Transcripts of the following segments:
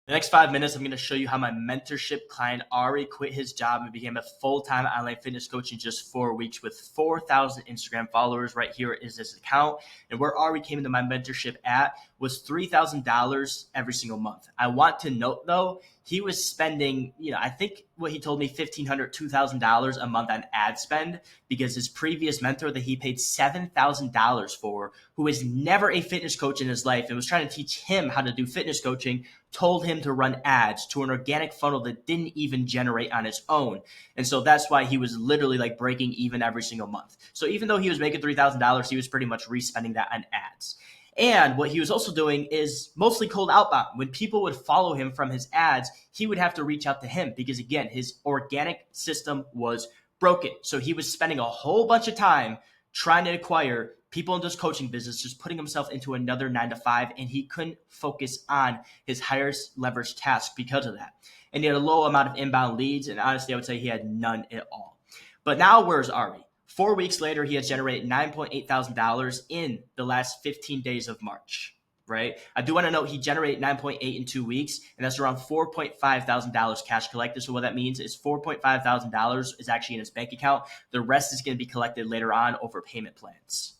The next 5 minutes, I'm going to show you how my mentorship client Ari quit his job and became a full-time online fitness coach in just 4 weeks with 4,000 Instagram followers. Right here is his account. And where Ari came into my mentorship at was $3,000 every single month. I want to note, though, he was spending, I think what he told me, $1,500, $2,000 a month on ad spend because his previous mentor that he paid $7,000 for, who was never a fitness coach in his life and was trying to teach him how to do fitness coaching, told him to run ads to an organic funnel that didn't even generate on its own. And so that's why he was literally like breaking even every single month. So even though he was making $3,000, he was pretty much re-spending that on ads. And what he was also doing is mostly cold outbound. When people would follow him from his ads, he would have to reach out to him because, again, his organic system was broken. So he was spending a whole bunch of time trying to acquire people in this coaching business, just putting himself into another 9 to 5, and he couldn't focus on his highest leverage task because of that. And he had a low amount of inbound leads, and honestly, I would say he had none at all. But now where's Ari? 4 weeks later, he has generated $9.8 thousand in the last 15 days of March, right? I do want to note he generated 9.8 in 2 weeks, and that's around $4.5 thousand cash collected. So what that means is $4.5 thousand is actually in his bank account. The rest is going to be collected later on over payment plans.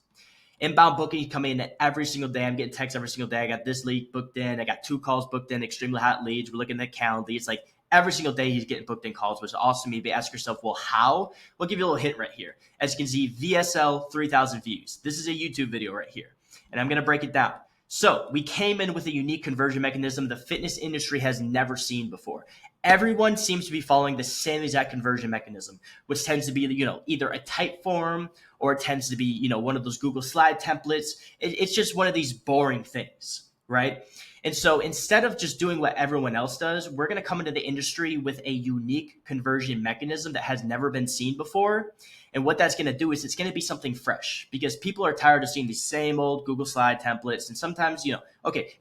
Inbound booking coming in every single day. I'm getting texts every single day. I got this lead booked in. I got 2 calls booked in, extremely hot leads. We're looking at the calendar. It's like every single day he's getting booked in calls, which is awesome to me. But ask yourself, well, how? We'll give you a little hint right here. As you can see, VSL 3,000 views. This is a YouTube video right here, and I'm going to break it down. So we came in with a unique conversion mechanism the fitness industry has never seen before. Everyone seems to be following the same exact conversion mechanism, which tends to be, either a type form or it tends to be, one of those Google slide templates. It's just one of these boring things, right? And so instead of just doing what everyone else does, we're going to come into the industry with a unique conversion mechanism that has never been seen before. And what that's going to do is it's going to be something fresh because people are tired of seeing the same old Google slide templates. And sometimes,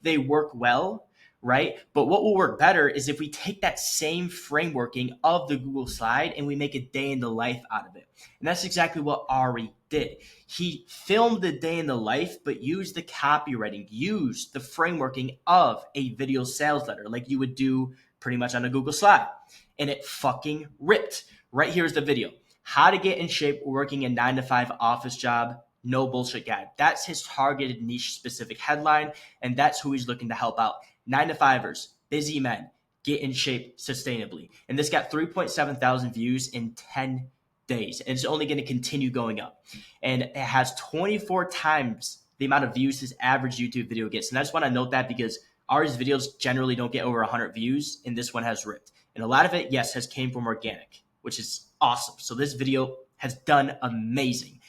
they work well, right? But what will work better is if we take that same frameworking of the Google slide and we make a day in the life out of it. And that's exactly what Ari did. He filmed the day in the life, but used the copywriting, used the frameworking of a video sales letter like you would do pretty much on a Google slide. And it fucking ripped. Right here's the video. How to get in shape working a 9 to 5 office job. No bullshit guide. That's his targeted niche specific headline. And that's who he's looking to help out. 9 to 5ers, busy men, get in shape sustainably. And this got 3.7 thousand views in 10 days. And it's only going to continue going up. And it has 24 times the amount of views his average YouTube video gets. And I just want to note that because Ari's videos generally don't get over 100 views, and this one has ripped. And a lot of it, yes, has came from organic, which is awesome. So this video has done amazing.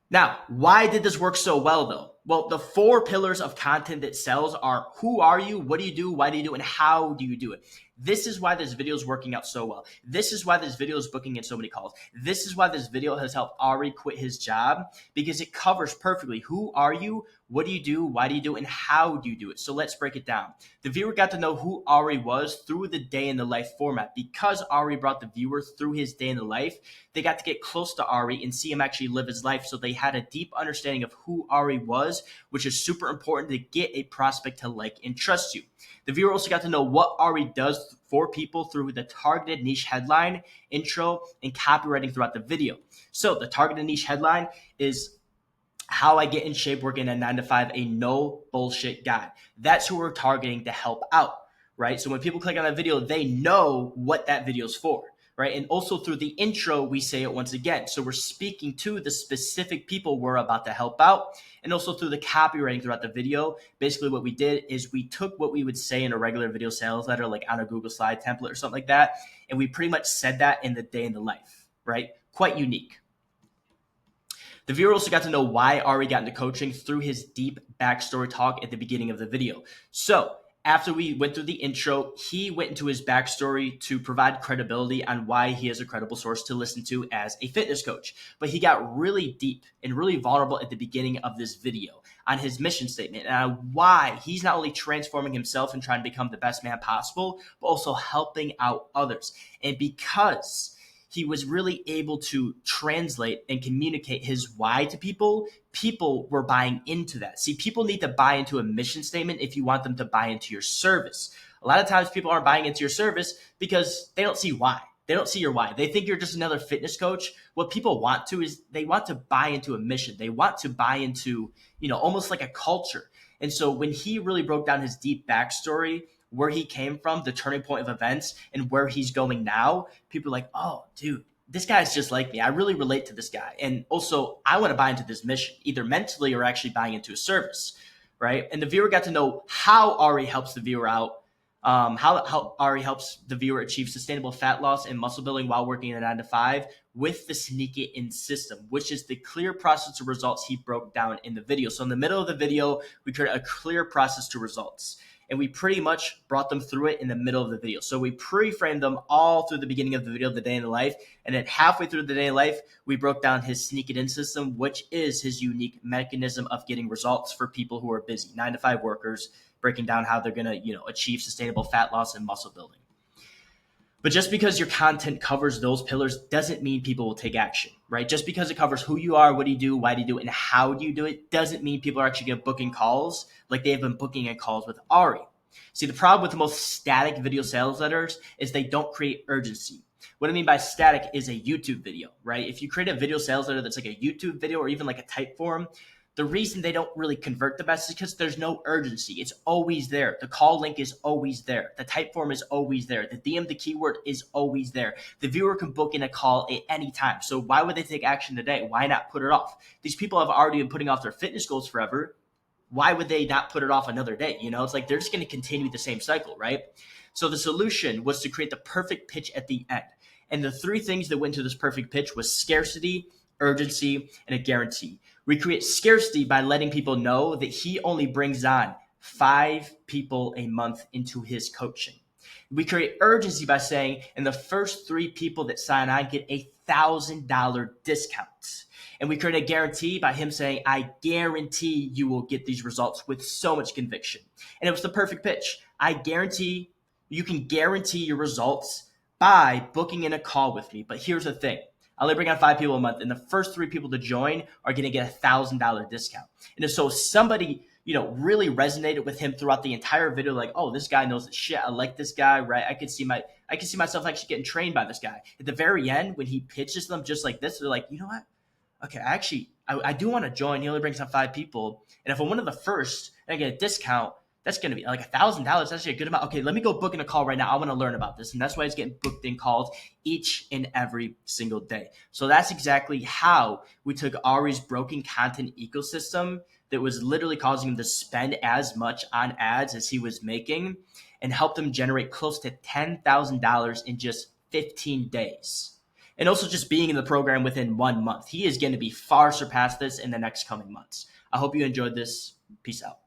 Now, why did this work so well, though? Well, the 4 pillars of content that sells are who are you, what do you do, why do you do it, and how do you do it? This is why this video is working out so well. This is why this video is booking in so many calls. This is why this video has helped Ari quit his job, because it covers perfectly who are you, what do you do, why do you do it, and how do you do it. So let's break it down. The viewer got to know who Ari was through the day in the life format. Because Ari brought the viewer through his day in the life, they got to get close to Ari and see him actually live his life. So they had a deep understanding of who Ari was, which is super important to get a prospect to like and trust you. The viewer also got to know what Ari does for people through the targeted niche headline, intro, and copywriting throughout the video. So the targeted niche headline is how I get in shape working at 9 to 5, a no bullshit guide. That's who we're targeting to help out, right? So when people click on that video, they know what that video is for. Right. And also through the intro, we say it once again. So we're speaking to the specific people we're about to help out. And also through the copywriting throughout the video. Basically, what we did is we took what we would say in a regular video sales letter, like on a Google slide template or something like that. And we pretty much said that in the day in the life. Right. Quite unique. The viewer also got to know why Ari got into coaching through his deep backstory talk at the beginning of the video. So after we went through the intro, he went into his backstory to provide credibility on why he is a credible source to listen to as a fitness coach. But he got really deep and really vulnerable at the beginning of this video on his mission statement and on why he's not only transforming himself and trying to become the best man possible, but also helping out others. And because he was really able to translate and communicate his why to people, people were buying into that. See, people need to buy into a mission statement if you want them to buy into your service. A lot of times people aren't buying into your service because they don't see why. They don't see your why. They think you're just another fitness coach. What people want to is they want to buy into a mission. They want to buy into, almost like a culture. And so when he really broke down his deep backstory, where he came from, the turning point of events, and where he's going now, people are like, oh, dude, this guy's just like me. I really relate to this guy. And also, I want to buy into this mission, either mentally or actually buying into a service, right? And the viewer got to know how Ari helps the viewer out, how Ari helps the viewer achieve sustainable fat loss and muscle building while working in a 9 to 5 with the sneak it in system, which is the clear process to results he broke down in the video. So in the middle of the video, we created a clear process to results. And we pretty much brought them through it in the middle of the video. So we pre-framed them all through the beginning of the video, the day in the life. And then halfway through the day in life, we broke down his sneak it in system, which is his unique mechanism of getting results for people who are busy, 9 to 5 workers, breaking down how they're going to, achieve sustainable fat loss and muscle building. But just because your content covers those pillars doesn't mean people will take action, right? Just because it covers who you are, what do you do, why do you do it, and how do you do it, doesn't mean people are actually going to book in calls like they have been booking in calls with Ari. See, the problem with the most static video sales letters is they don't create urgency. What I mean by static is a YouTube video, right? If you create a video sales letter that's like a YouTube video or even like a type form, the reason they don't really convert the best is because there's no urgency. It's always there. The call link is always there. The type form is always there. The DM, the keyword is always there. The viewer can book in a call at any time. So why would they take action today? Why not put it off? These people have already been putting off their fitness goals forever. Why would they not put it off another day? It's like they're just going to continue the same cycle, right? So the solution was to create the perfect pitch at the end. And the 3 things that went into this perfect pitch was scarcity, urgency, and a guarantee. We create scarcity by letting people know that he only brings on 5 people a month into his coaching. We create urgency by saying, in the first 3 people that sign on get $1,000 discounts. And we create a guarantee by him saying, I guarantee you will get these results with so much conviction. And it was the perfect pitch. I guarantee you can guarantee your results by booking in a call with me. But here's the thing. I only bring on 5 people a month, and the first 3 people to join are going to get $1,000 discount. And so somebody, really resonated with him throughout the entire video, like, oh, this guy knows his shit. I like this guy, right? I can see myself actually getting trained by this guy. At the very end, when he pitches them just like this, they're like, you know what? Okay, I do want to join. He only brings on 5 people. And if I'm one of the first and I get a discount, that's going to be like $1,000. That's actually a good amount. Okay, let me go book in a call right now. I want to learn about this. And that's why he's getting booked in calls each and every single day. So that's exactly how we took Ari's broken content ecosystem that was literally causing him to spend as much on ads as he was making and helped him generate close to $10,000 in just 15 days. And also just being in the program within 1 month. He is going to be far surpass this in the next coming months. I hope you enjoyed this. Peace out.